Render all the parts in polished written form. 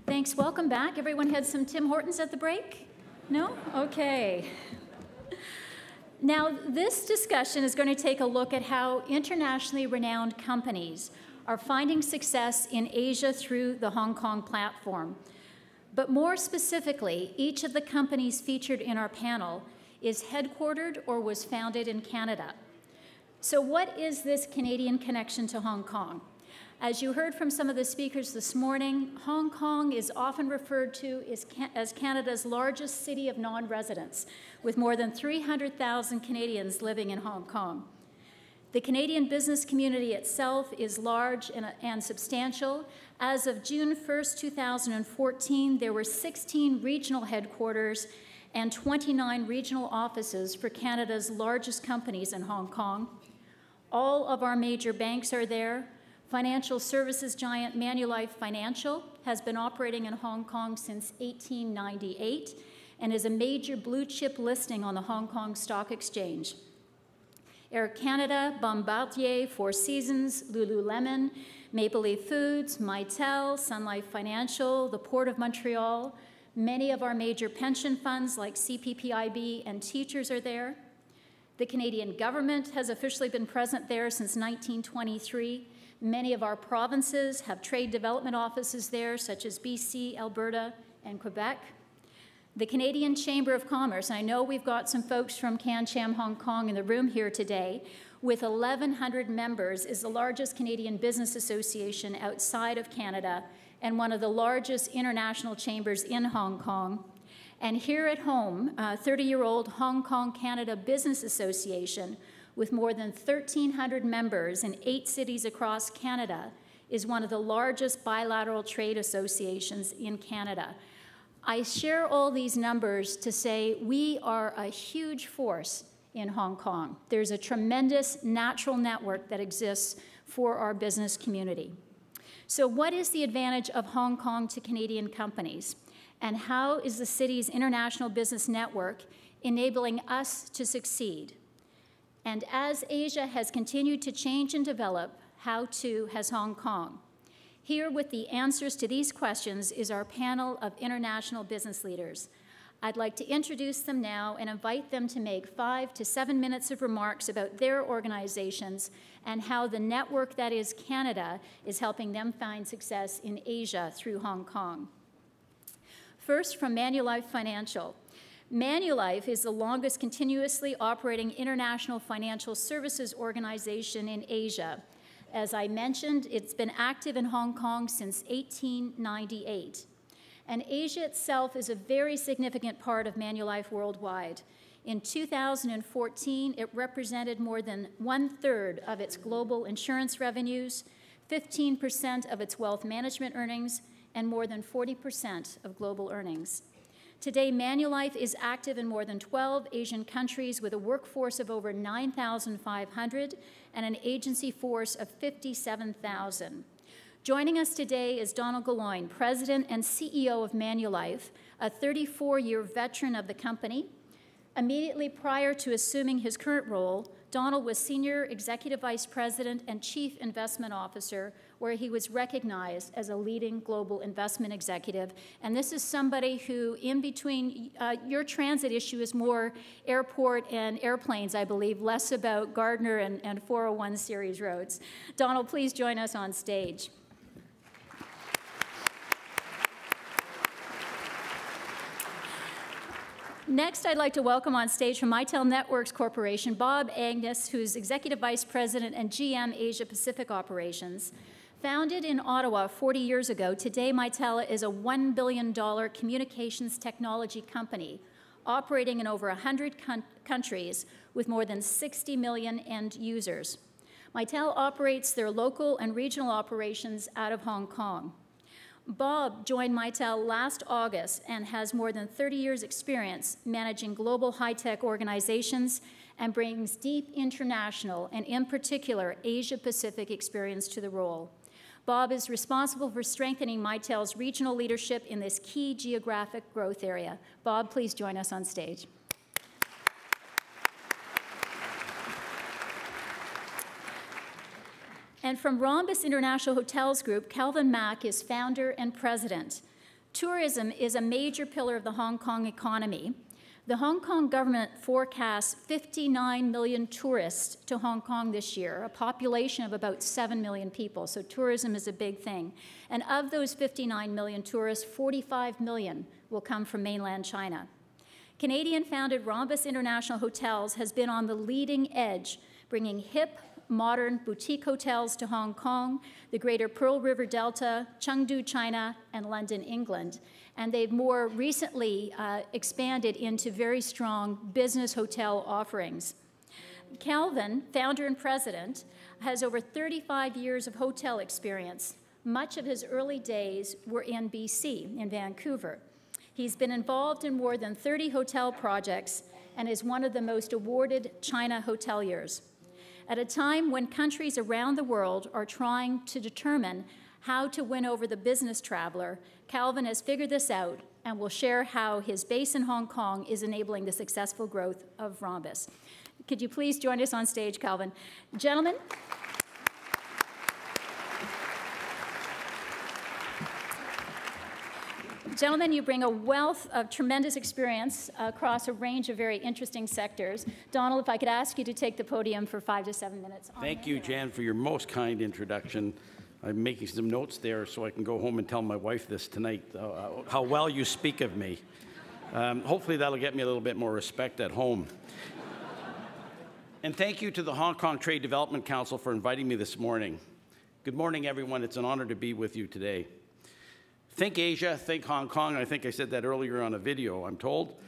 Thanks. Welcome back. Everyone had some Tim Hortons at the break? No? Okay. Now, this discussion is going to take a look at how internationally renowned companies are finding success in Asia through the Hong Kong platform. But more specifically, each of the companies featured in our panel is headquartered or was founded in Canada. So what is this Canadian connection to Hong Kong? As you heard from some of the speakers this morning, Hong Kong is often referred to as Canada's largest city of non-residents, with more than 300,000 Canadians living in Hong Kong. The Canadian business community itself is large and substantial. As of June 1st, 2014, there were 16 regional headquarters and 29 regional offices for Canada's largest companies in Hong Kong. All of our major banks are there. Financial services giant Manulife Financial has been operating in Hong Kong since 1898 and is a major blue chip listing on the Hong Kong Stock Exchange. Air Canada, Bombardier, Four Seasons, Lululemon, Maple Leaf Foods, Mitel, Sun Life Financial, the Port of Montreal, many of our major pension funds like CPPIB and Teachers are there. The Canadian government has officially been present there since 1923. Many of our provinces have trade development offices there, such as BC, Alberta, and Quebec. The Canadian Chamber of Commerce, and I know we've got some folks from CanCham Hong Kong in the room here today, with 1,100 members, is the largest Canadian business association outside of Canada and one of the largest international chambers in Hong Kong. And here at home, 30-year-old Hong Kong Canada Business Association, with more than 1,300 members in 8 cities across Canada, is one of the largest bilateral trade associations in Canada. I share all these numbers to say we are a huge force in Hong Kong. There's a tremendous natural network that exists for our business community. So what is the advantage of Hong Kong to Canadian companies? And how is the city's international business network enabling us to succeed? And as Asia has continued to change and develop, how too has Hong Kong? Here with the answers to these questions is our panel of international business leaders. I'd like to introduce them now and invite them to make 5 to 7 minutes of remarks about their organizations and how the network that is Canada is helping them find success in Asia through Hong Kong. First, from Manulife Financial. Manulife is the longest continuously operating international financial services organization in Asia. As I mentioned, it's been active in Hong Kong since 1898. And Asia itself is a very significant part of Manulife worldwide. In 2014, it represented more than 1/3 of its global insurance revenues, 15% of its wealth management earnings, and more than 40% of global earnings. Today, Manulife is active in more than 12 Asian countries with a workforce of over 9,500 and an agency force of 57,000. Joining us today is Donald Guloien, President and CEO of Manulife, a 34-year veteran of the company. Immediately prior to assuming his current role, Donald was Senior Executive Vice President and Chief Investment Officer, where he was recognized as a leading global investment executive. And this is somebody who, in between, your transit issue is more airport and airplanes, I believe, less about Gardner and 401 series roads. Donald, please join us on stage. Next, I'd like to welcome on stage from Mitel Networks Corporation, Bob Agnes, who's Executive Vice President and GM Asia Pacific Operations. Founded in Ottawa 40 years ago, today Mitel is a $1 billion communications technology company operating in over 100 countries with more than 60 million end users. Mitel operates their local and regional operations out of Hong Kong. Bob joined Mitel last August and has more than 30 years' experience managing global high-tech organizations and brings deep international and, in particular, Asia-Pacific experience to the role. Bob is responsible for strengthening Mitel's regional leadership in this key geographic growth area. Bob, please join us on stage. And from Rhombus International Hotels Group, Kelvin Mack is founder and president. Tourism is a major pillar of the Hong Kong economy. The Hong Kong government forecasts 59 million tourists to Hong Kong this year, a population of about 7 million people, so tourism is a big thing. And of those 59 million tourists, 45 million will come from mainland China. Canadian-founded Rhombus International Hotels has been on the leading edge, bringing hip, modern boutique hotels to Hong Kong, the Greater Pearl River Delta, Chengdu, China, and London, England. And they've more recently expanded into very strong business hotel offerings. Kelvin, founder and president, has over 35 years of hotel experience. Much of his early days were in BC, in Vancouver. He's been involved in more than 30 hotel projects and is one of the most awarded China hoteliers. At a time when countries around the world are trying to determine how to win over the business traveler, Kelvin has figured this out and will share how his base in Hong Kong is enabling the successful growth of Rhombus. Could you please join us on stage, Kelvin? Gentlemen. Gentlemen, you bring a wealth of tremendous experience across a range of very interesting sectors. Donald, if I could ask you to take the podium for 5 to 7 minutes. Thank you, Jan, for your most kind introduction. I'm making some notes there so I can go home and tell my wife this tonight, how well you speak of me. Hopefully that'll get me a little bit more respect at home. And thank you to the Hong Kong Trade Development Council for inviting me this morning. Good morning, everyone. It's an honor to be with you today. Think Asia, think Hong Kong. I think I said that earlier on a video, I'm told.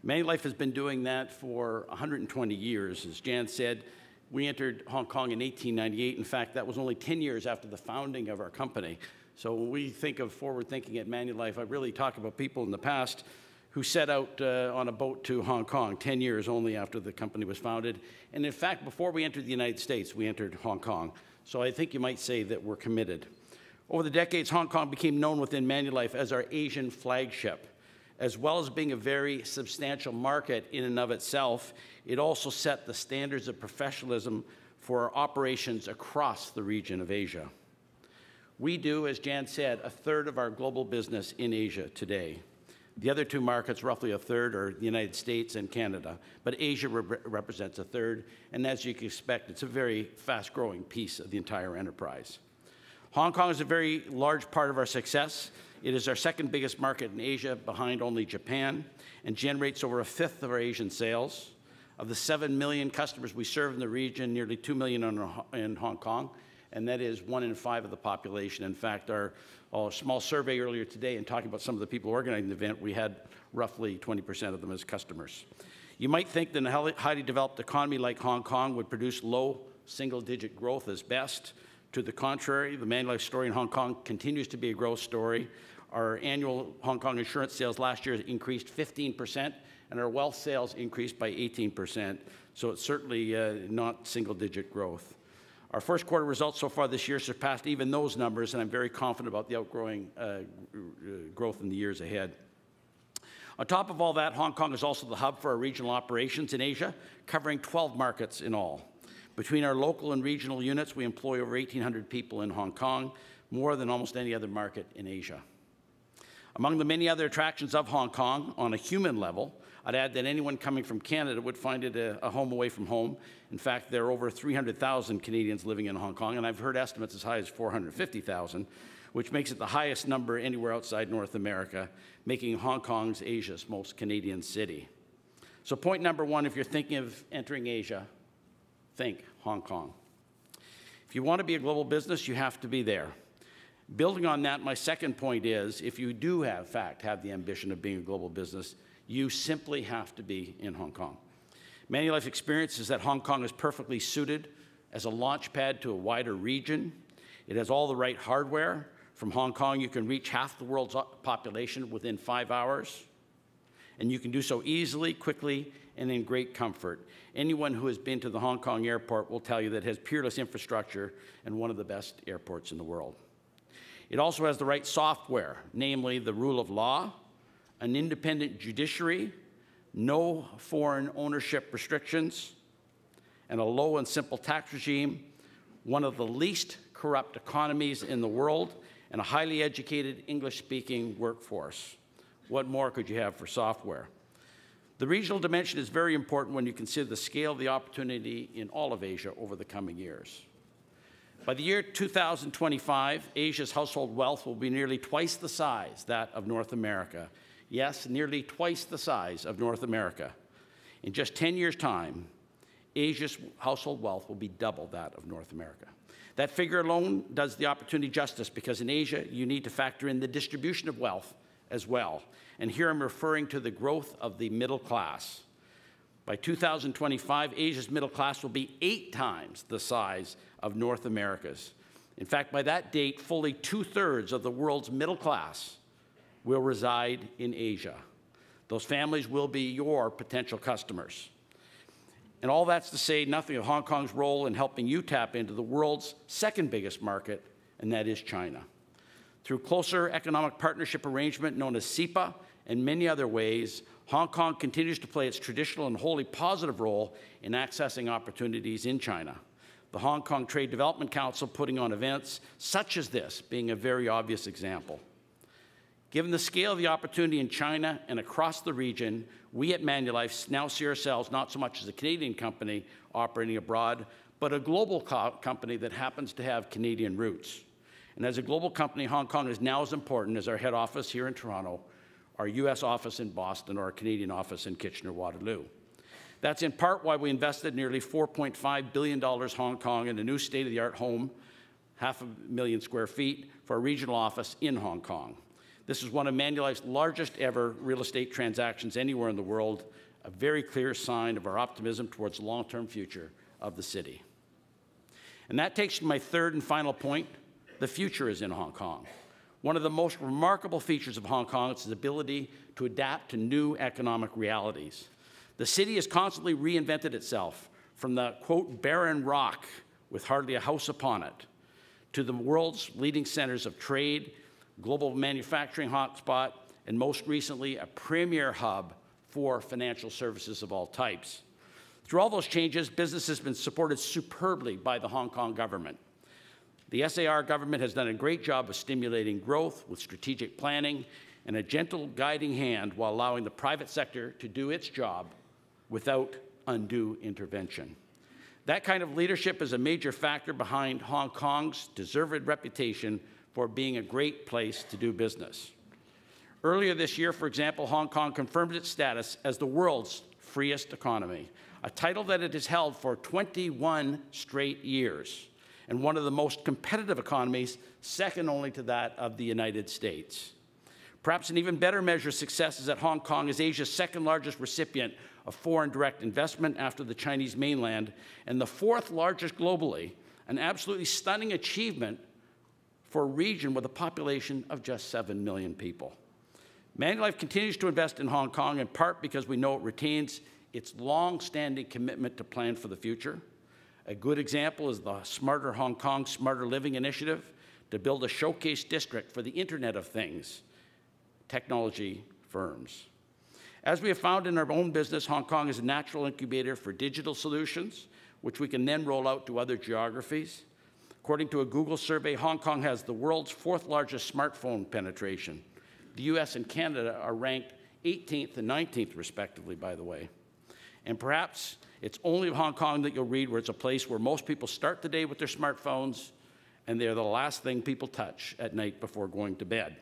Manulife has been doing that for 120 years. As Jan said, we entered Hong Kong in 1898. In fact, that was only 10 years after the founding of our company. So when we think of forward thinking at Manulife, I really talk about people in the past who set out on a boat to Hong Kong 10 years only after the company was founded. And in fact, before we entered the United States, we entered Hong Kong. So I think you might say that we're committed. Over the decades, Hong Kong became known within Manulife as our Asian flagship. As well as being a very substantial market in and of itself, it also set the standards of professionalism for our operations across the region of Asia. We do, as Jan said, a third of our global business in Asia today. The other two markets, roughly a third, are the United States and Canada, but Asia represents a third, and as you can expect, it's a very fast-growing piece of the entire enterprise. Hong Kong is a very large part of our success. It is our second biggest market in Asia, behind only Japan, and generates over 1/5 of our Asian sales. Of the 7 million customers we serve in the region, nearly 2 million in Hong Kong, and that is 1 in 5 of the population. In fact, our small survey earlier today, and talking about some of the people organizing the event, we had roughly 20% of them as customers. You might think that a highly developed economy like Hong Kong would produce low single-digit growth as best. To the contrary, the Manulife story in Hong Kong continues to be a growth story. Our annual Hong Kong insurance sales last year increased 15%, and our wealth sales increased by 18%. So it's certainly not single-digit growth. Our first quarter results so far this year surpassed even those numbers, and I'm very confident about the outgrowing growth in the years ahead. On top of all that, Hong Kong is also the hub for our regional operations in Asia, covering 12 markets in all. Between our local and regional units, we employ over 1,800 people in Hong Kong, more than almost any other market in Asia. Among the many other attractions of Hong Kong, on a human level, I'd add that anyone coming from Canada would find it a home away from home. In fact, there are over 300,000 Canadians living in Hong Kong, and I've heard estimates as high as 450,000, which makes it the highest number anywhere outside North America, making Hong Kong's Asia's most Canadian city. So point number one, if you're thinking of entering Asia, think Hong Kong. If you want to be a global business, you have to be there. Building on that, my second point is, if you do in fact have the ambition of being a global business, you simply have to be in Hong Kong. Manulife's experience is that Hong Kong is perfectly suited as a launch pad to a wider region. It has all the right hardware. From Hong Kong, you can reach half the world's population within 5 hours. And you can do so easily, quickly, and in great comfort. Anyone who has been to the Hong Kong airport will tell you that it has peerless infrastructure and one of the best airports in the world. It also has the right software, namely the rule of law, an independent judiciary, no foreign ownership restrictions, and a low and simple tax regime, one of the least corrupt economies in the world, and a highly educated English-speaking workforce. What more could you have for software? The regional dimension is very important when you consider the scale of the opportunity in all of Asia over the coming years. By the year 2025, Asia's household wealth will be nearly twice the size that of North America. Yes, nearly twice the size of North America. In just 10 years' time, Asia's household wealth will be double that of North America. That figure alone does the opportunity justice, because in Asia, you need to factor in the distribution of wealth as well. And here I'm referring to the growth of the middle class. By 2025, Asia's middle class will be 8 times the size of North America's. In fact, by that date, fully 2/3 of the world's middle class will reside in Asia. Those families will be your potential customers. And all that's to say nothing of Hong Kong's role in helping you tap into the world's second biggest market, and that is China. Through closer economic partnership arrangement known as CEPA and many other ways, Hong Kong continues to play its traditional and wholly positive role in accessing opportunities in China. The Hong Kong Trade Development Council putting on events such as this being a very obvious example. Given the scale of the opportunity in China and across the region, we at Manulife now see ourselves not so much as a Canadian company operating abroad, but a global company that happens to have Canadian roots. And as a global company, Hong Kong is now as important as our head office here in Toronto, our US office in Boston, or our Canadian office in Kitchener-Waterloo. That's in part why we invested nearly $4.5 billion Hong Kong in a new state-of-the-art home, 500,000 square feet, for a regional office in Hong Kong. This is one of Manulife's largest ever real estate transactions anywhere in the world, a very clear sign of our optimism towards the long-term future of the city. And that takes me to my third and final point. The future is in Hong Kong. One of the most remarkable features of Hong Kong is its ability to adapt to new economic realities. The city has constantly reinvented itself, from the, quote, barren rock with hardly a house upon it, to the world's leading centers of trade, global manufacturing hotspot, and most recently, a premier hub for financial services of all types. Through all those changes, business has been supported superbly by the Hong Kong government. The SAR government has done a great job of stimulating growth with strategic planning and a gentle guiding hand while allowing the private sector to do its job without undue intervention. That kind of leadership is a major factor behind Hong Kong's deserved reputation for being a great place to do business. Earlier this year, for example, Hong Kong confirmed its status as the world's freest economy, a title that it has held for 21 straight years, and one of the most competitive economies, second only to that of the United States. Perhaps an even better measure of success is that Hong Kong is Asia's second largest recipient of foreign direct investment after the Chinese mainland, and the 4th largest globally, an absolutely stunning achievement for a region with a population of just 7 million people. Manulife continues to invest in Hong Kong in part because we know it retains its long-standing commitment to plan for the future. A good example is the Smarter Hong Kong, Smarter Living initiative to build a showcase district for the Internet of Things, technology firms. As we have found in our own business, Hong Kong is a natural incubator for digital solutions, which we can then roll out to other geographies. According to a Google survey, Hong Kong has the world's 4th largest smartphone penetration. The US and Canada are ranked 18th and 19th, respectively, by the way. And perhaps it's only Hong Kong that you'll read where it's a place where most people start the day with their smartphones, and they're the last thing people touch at night before going to bed.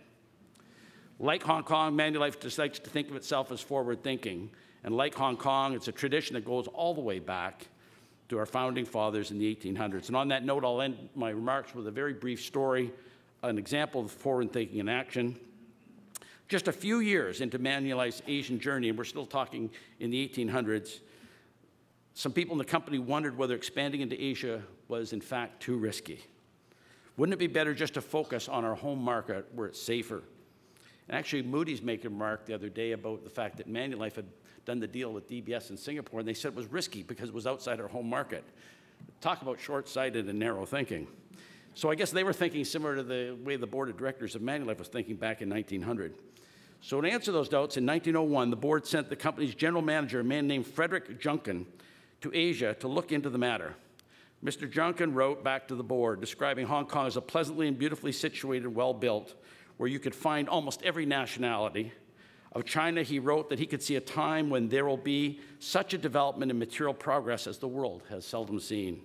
Like Hong Kong, Manulife just likes to think of itself as forward-thinking. And like Hong Kong, it's a tradition that goes all the way back to our founding fathers in the 1800s. And on that note, I'll end my remarks with a very brief story, an example of forward thinking in action. Just a few years into Manulife's Asian journey, and we're still talking in the 1800s, some people in the company wondered whether expanding into Asia was in fact too risky. Wouldn't it be better just to focus on our home market where it's safer? And actually, Moody's made a remark the other day about the fact that Manulife had done the deal with DBS in Singapore, and they said it was risky because it was outside our home market. Talk about short-sighted and narrow thinking. So I guess they were thinking similar to the way the board of directors of Manulife was thinking back in 1900. So to answer those doubts, in 1901, the board sent the company's general manager, a man named Frederick Junkin, to Asia to look into the matter. Mr. Junkin wrote back to the board describing Hong Kong as a pleasantly and beautifully situated, well-built, where you could find almost every nationality. Of China, he wrote that he could see a time when there will be such a development in material progress as the world has seldom seen.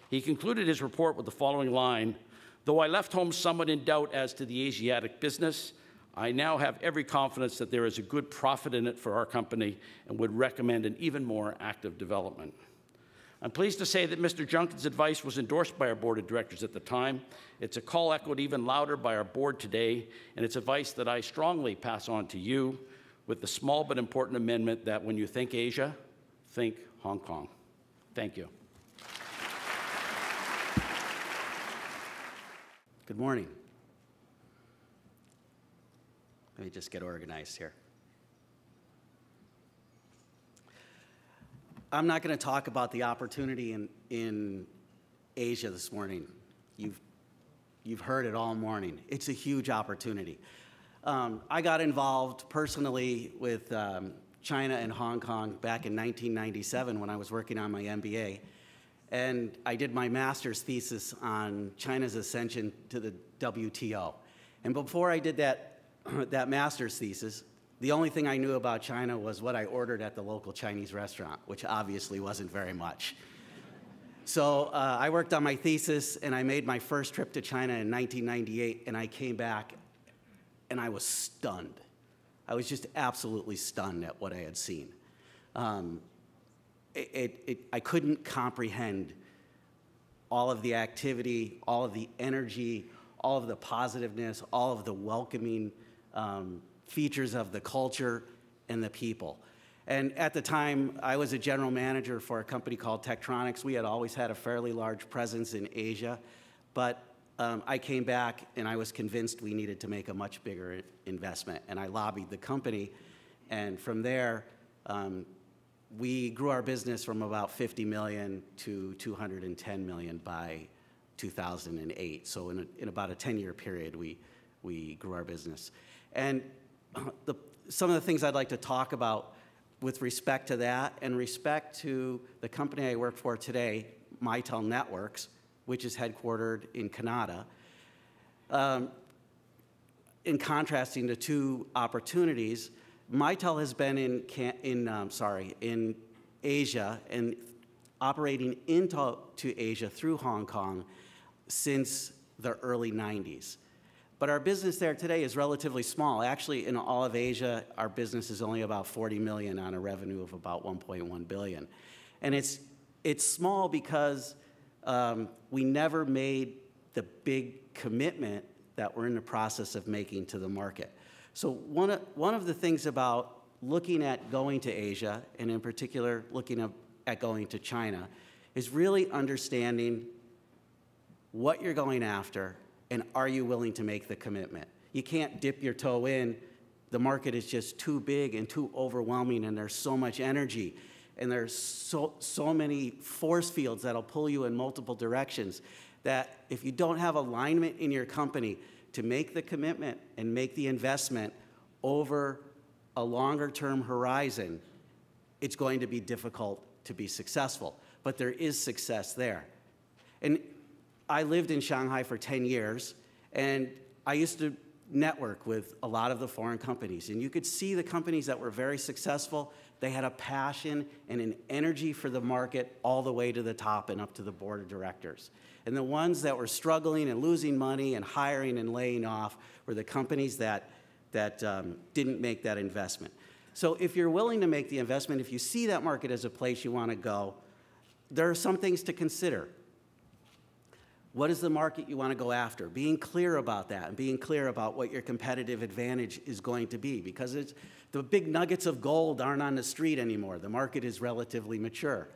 He concluded his report with the following line: "Though I left home somewhat in doubt as to the Asiatic business, I now have every confidence that there is a good profit in it for our company and would recommend an even more active development." I'm pleased to say that Mr. Junkin's advice was endorsed by our board of directors at the time. It's a call echoed even louder by our board today, and it's advice that I strongly pass on to you with the small but important amendment that when you think Asia, think Hong Kong. Thank you. Good morning. Let me just get organized here. I'm not going to talk about the opportunity in Asia this morning. You've heard it all morning. It's a huge opportunity. I got involved personally with China and Hong Kong back in 1997 when I was working on my MBA. And I did my master's thesis on China's ascension to the WTO. And before I did that master's thesis, the only thing I knew about China was what I ordered at the local Chinese restaurant, which obviously wasn't very much. So I worked on my thesis, and I made my first trip to China in 1998, and I came back, and I was stunned. I was just absolutely stunned at what I had seen. I couldn't comprehend all of the activity, all of the energy, all of the positiveness, all of the welcoming features of the culture and the people. And at the time, I was a general manager for a company called Tektronix. We had always had a fairly large presence in Asia, but I came back and I was convinced we needed to make a much bigger investment. And I lobbied the company, and from there, we grew our business from about 50 million to 210 million by 2008. So in about a 10-year period, we grew our business. And some of the things I'd like to talk about with respect to that and respect to the company I work for today, Mitel Networks, which is headquartered in Canada. In contrasting the two opportunities, Mitel has been in Asia and operating into Asia through Hong Kong since the early 90s. But our business there today is relatively small. Actually, in all of Asia, our business is only about 40 million on a revenue of about 1.1 billion. And it's small because we never made the big commitment that we're in the process of making to the market. So one of the things about looking at going to Asia, and in particular looking at going to China, is really understanding what you're going after and are you willing to make the commitment. You can't dip your toe in. The market is just too big and too overwhelming, and there's so much energy, and there's so many force fields that'll pull you in multiple directions that if you don't have alignment in your company to make the commitment and make the investment over a longer-term horizon, it's going to be difficult to be successful. But there is success there. And I lived in Shanghai for 10 years, and I used to network with a lot of the foreign companies. And you could see the companies that were very successful, they had a passion and an energy for the market all the way to the top and up to the board of directors. And the ones that were struggling and losing money and hiring and laying off were the companies that didn't make that investment. So if you're willing to make the investment, if you see that market as a place you want to go, there are some things to consider. What is the market you want to go after? Being clear about that and being clear about what your competitive advantage is going to be, because the big nuggets of gold aren't on the street anymore. The market is relatively mature.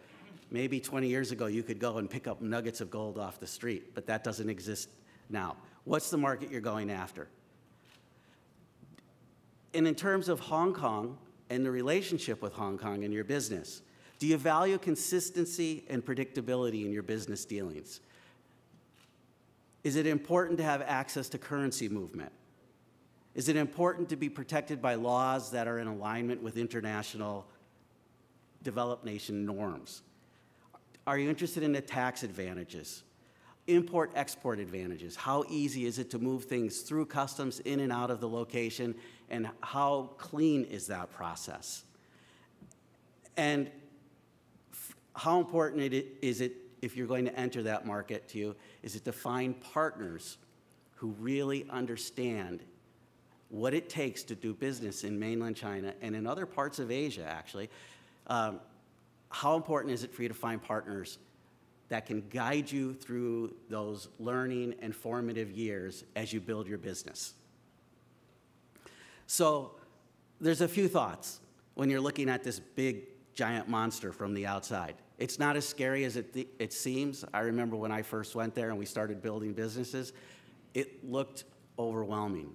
Maybe 20 years ago you could go and pick up nuggets of gold off the street, but that doesn't exist now. What's the market you're going after? And in terms of Hong Kong and the relationship with Hong Kong and your business, do you value consistency and predictability in your business dealings? Is it important to have access to currency movement? Is it important to be protected by laws that are in alignment with international developed nation norms? Are you interested in the tax advantages? Import-export advantages. How easy is it to move things through customs in and out of the location, and how clean is that process? And how important is it, if you're going to enter that market to you, is it to find partners who really understand what it takes to do business in mainland China and in other parts of Asia, actually. How important is it for you to find partners that can guide you through those learning and formative years as you build your business? So there's a few thoughts when you're looking at this big, giant monster from the outside. It's not as scary as it seems. I remember when I first went there and we started building businesses, it looked overwhelming.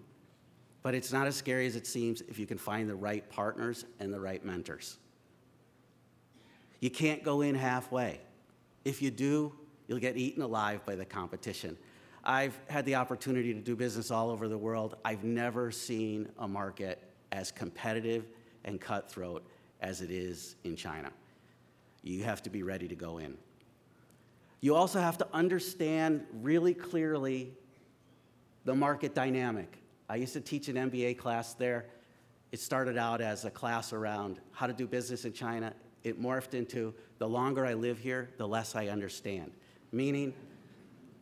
But it's not as scary as it seems if you can find the right partners and the right mentors. You can't go in halfway. If you do, you'll get eaten alive by the competition. I've had the opportunity to do business all over the world. I've never seen a market as competitive and cutthroat as it is in China. You have to be ready to go in. You also have to understand really clearly the market dynamic. I used to teach an MBA class there. It started out as a class around how to do business in China. It morphed into, the longer I live here, the less I understand. Meaning,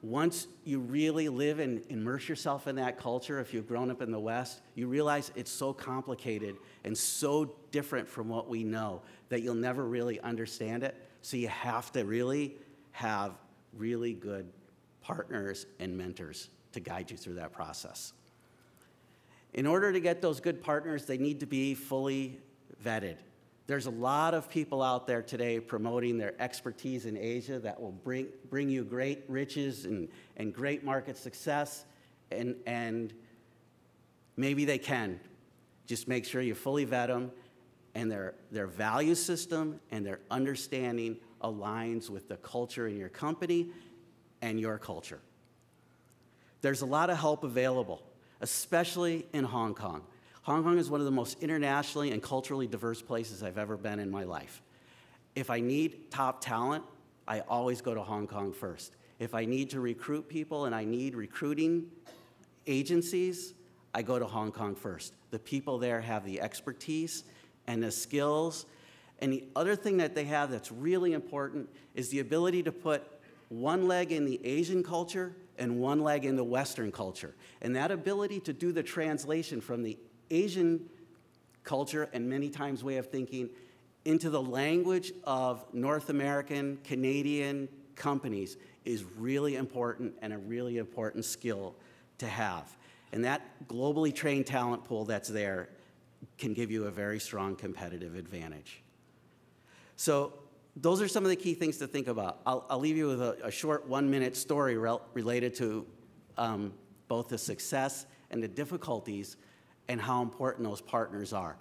once you really live and immerse yourself in that culture, if you've grown up in the West, you realize it's so complicated and so different from what we know that you'll never really understand it. So you have to really have really good partners and mentors to guide you through that process. In order to get those good partners, they need to be fully vetted. There's a lot of people out there today promoting their expertise in Asia that will bring you great riches and great market success, and maybe they can. Just make sure you fully vet them, and their value system and their understanding aligns with the culture in your company and your culture. There's a lot of help available, especially in Hong Kong. Hong Kong is one of the most internationally and culturally diverse places I've ever been in my life. If I need top talent, I always go to Hong Kong first. If I need to recruit people and I need recruiting agencies, I go to Hong Kong first. The people there have the expertise and the skills. And the other thing that they have that's really important is the ability to put one leg in the Asian culture and one leg in the Western culture. And that ability to do the translation from the Asian culture and many times way of thinking into the language of North American, Canadian companies is really important and a really important skill to have. And that globally trained talent pool that's there can give you a very strong competitive advantage. So those are some of the key things to think about. I'll leave you with a short 1-minute story related to both the success and the difficulties and how important those partners are.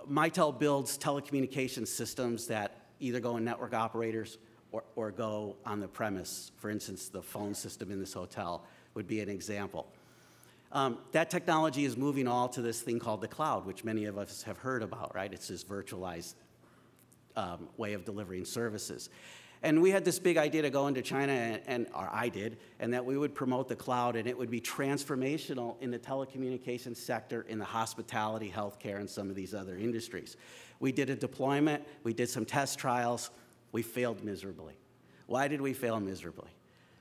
Mitel builds telecommunications systems that either go in network operators or go on the premise. For instance, the phone system in this hotel would be an example. That technology is moving all to this thing called the cloud, which many of us have heard about, right? It's this virtualized way of delivering services. And we had this big idea to go into China, or I did, and that we would promote the cloud, and it would be transformational in the telecommunications sector, in the hospitality, healthcare, and some of these other industries. We did a deployment. We did some test trials. We failed miserably. Why did we fail miserably?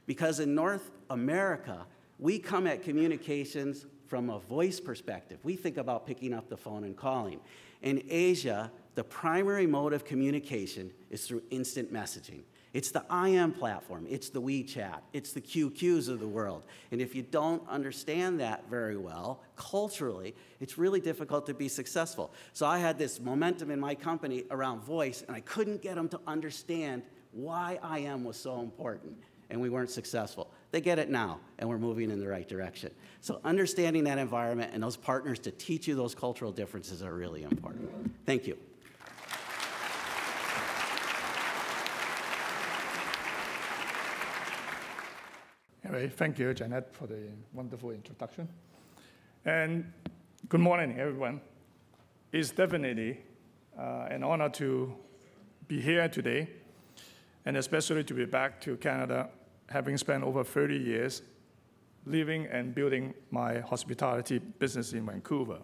Because in North America, we come at communications from a voice perspective. We think about picking up the phone and calling. In Asia, the primary mode of communication is through instant messaging. It's the IM platform, it's the WeChat, it's the QQs of the world. And if you don't understand that very well, culturally, it's really difficult to be successful. So I had this momentum in my company around voice, and I couldn't get them to understand why IM was so important, and we weren't successful. They get it now, and we're moving in the right direction. So understanding that environment and those partners to teach you those cultural differences are really important. Thank you. Anyway, thank you, Janet, for the wonderful introduction. And good morning, everyone. It's definitely an honor to be here today, and especially to be back to Canada, having spent over 30 years living and building my hospitality business in Vancouver.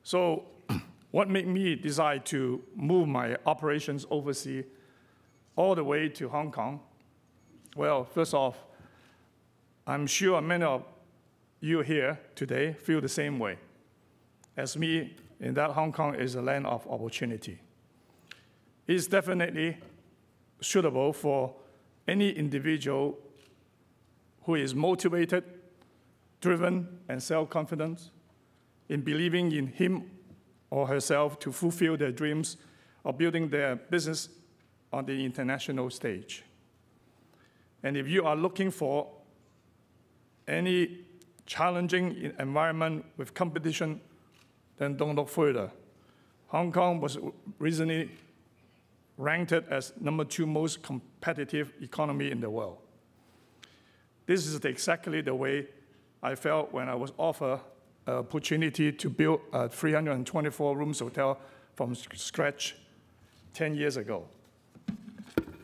So what made me decide to move my operations overseas all the way to Hong Kong? Well, first off, I'm sure many of you here today feel the same way as me, in that Hong Kong is a land of opportunity. It's definitely suitable for any individual who is motivated, driven, and self-confident in believing in him or herself to fulfill their dreams of building their business on the international stage. And if you are looking for any challenging environment with competition, then don't look further. Hong Kong was recently ranked as #2 most competitive economy in the world. This is exactly the way I felt when I was offered an opportunity to build a 324-room hotel from scratch 10 years ago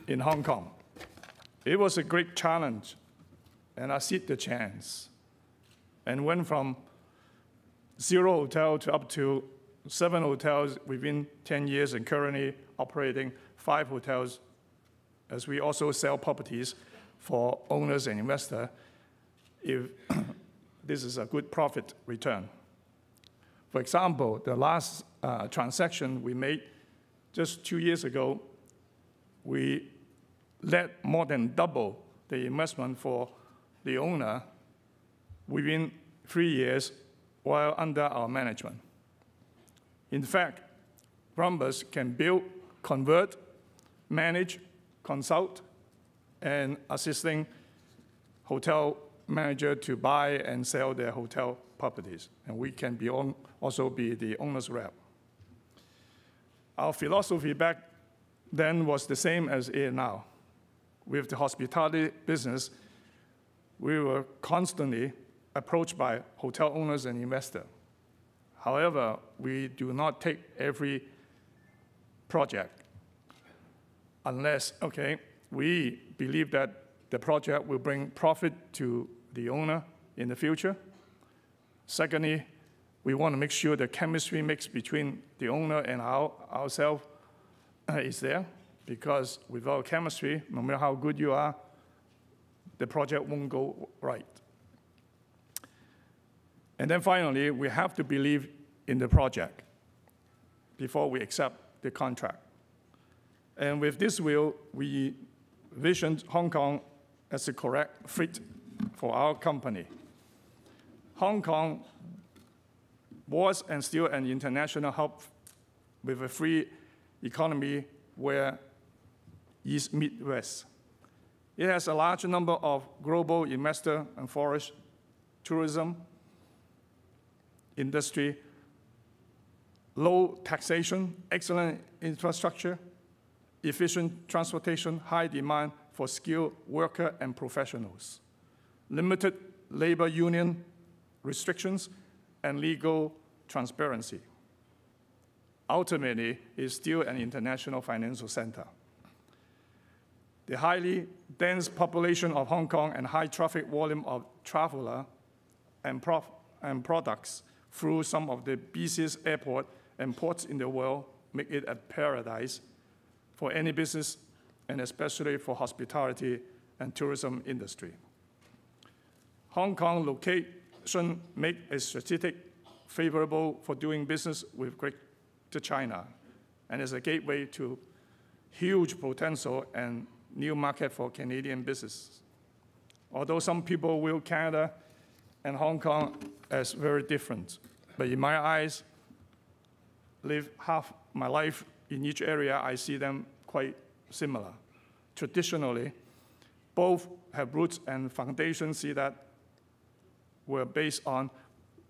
in Hong Kong. It was a great challenge, and I seized the chance and went from 0 hotel to up to 7 hotels within 10 years, and currently operating 5 hotels, as we also sell properties for owners and investors if this is a good profit return. For example, the last transaction we made just 2 years ago, we let more than double the investment for the owner within 3 years while under our management. In fact, Rhombus can build, convert, manage, consult, and assisting hotel manager to buy and sell their hotel properties. And we can also be the owner's rep. Our philosophy back then was the same as it is now. With the hospitality business, we were constantly approached by hotel owners and investors. However, we do not take every project unless, we believe that the project will bring profit to the owner in the future. Secondly, we want to make sure the chemistry mix between the owner and ourselves is there, because without chemistry, no matter how good you are, the project won't go right. And then finally, we have to believe in the project before we accept the contract. And with this will, we visioned Hong Kong as a correct fit for our company. Hong Kong was and still an international hub with a free economy where East meets West. It has a large number of global investors and foreign tourism industry, low taxation, excellent infrastructure, efficient transportation, high demand for skilled workers and professionals, limited labor union restrictions, and legal transparency. Ultimately, it's still an international financial center. The highly dense population of Hong Kong and high traffic volume of travelers and products through some of the busiest airports and ports in the world make it a paradise for any business, and especially for hospitality and tourism industry. Hong Kong location make a strategic favorable for doing business with Greater China, and is a gateway to huge potential and new market for Canadian business. Although some people view Canada and Hong Kong as very different, but in my eyes, live half my life in each area, I see them quite similar. Traditionally, both have roots and foundations that were based on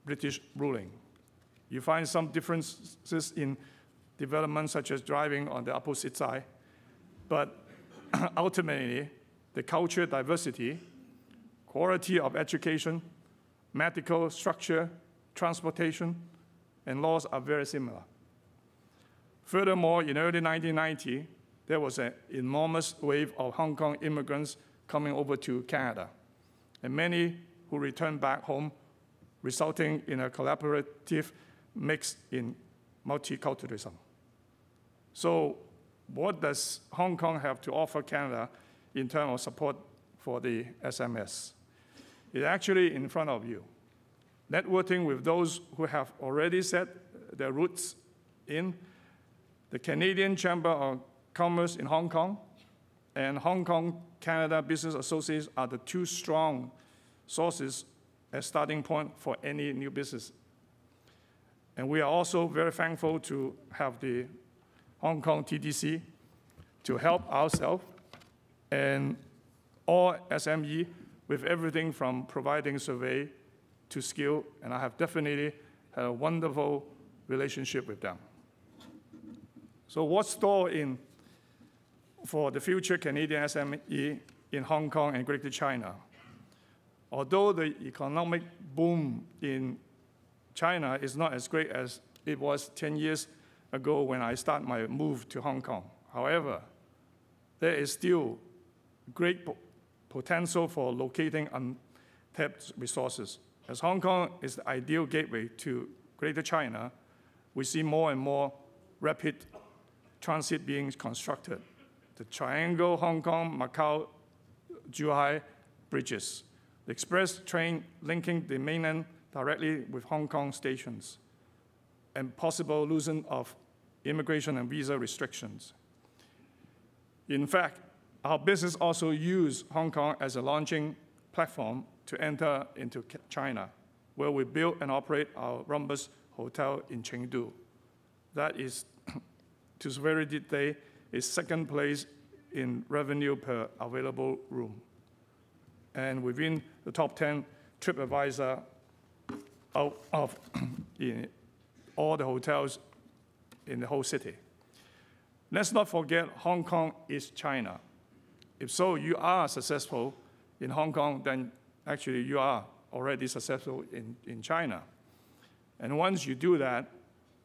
British ruling. You find some differences in development, such as driving on the opposite side, but ultimately, the culture diversity, quality of education, medical structure, transportation, and laws are very similar. Furthermore, in early 1990, there was an enormous wave of Hong Kong immigrants coming over to Canada, and many who returned back home, resulting in a collaborative mix in multiculturalism. So what does Hong Kong have to offer Canada in terms of support for the SMS? It's actually in front of you. Networking with those who have already set their roots in the Canadian Chamber of Commerce in Hong Kong and Hong Kong Canada Business Associates are the two strong sources as starting point for any new business. And we are also very thankful to have the Hong Kong TDC to help ourselves and all SME with everything from providing survey to skill, and I have definitely had a wonderful relationship with them. So what's stored in for the future Canadian SME in Hong Kong and Greater China? Although the economic boom in China is not as great as it was 10 years ago when I started my move to Hong Kong. However, there is still great potential for locating untapped resources. As Hong Kong is the ideal gateway to Greater China, we see more and more rapid transit being constructed. The Triangle Hong Kong, Macau, Zhuhai bridges, the express train linking the mainland directly with Hong Kong stations, and possible loosening of immigration and visa restrictions. In fact, our business also use Hong Kong as a launching platform to enter into China, where we build and operate our Rhombus hotel in Chengdu. That is, to this very day, is second place in revenue per available room, and within the top 10 TripAdvisor out of in all the hotels in the whole city. Let's not forget Hong Kong is China. If so, you are successful in Hong Kong, then actually you are already successful in China. And once you do that,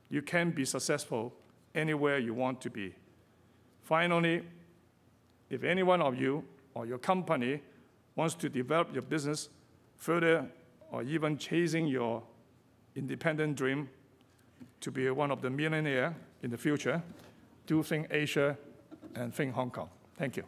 you can be successful anywhere you want to be. Finally, if any one of you or your company wants to develop your business further or even chasing your independent dream to be one of the millionaires in the future, do think Asia and think Hong Kong. Thank you.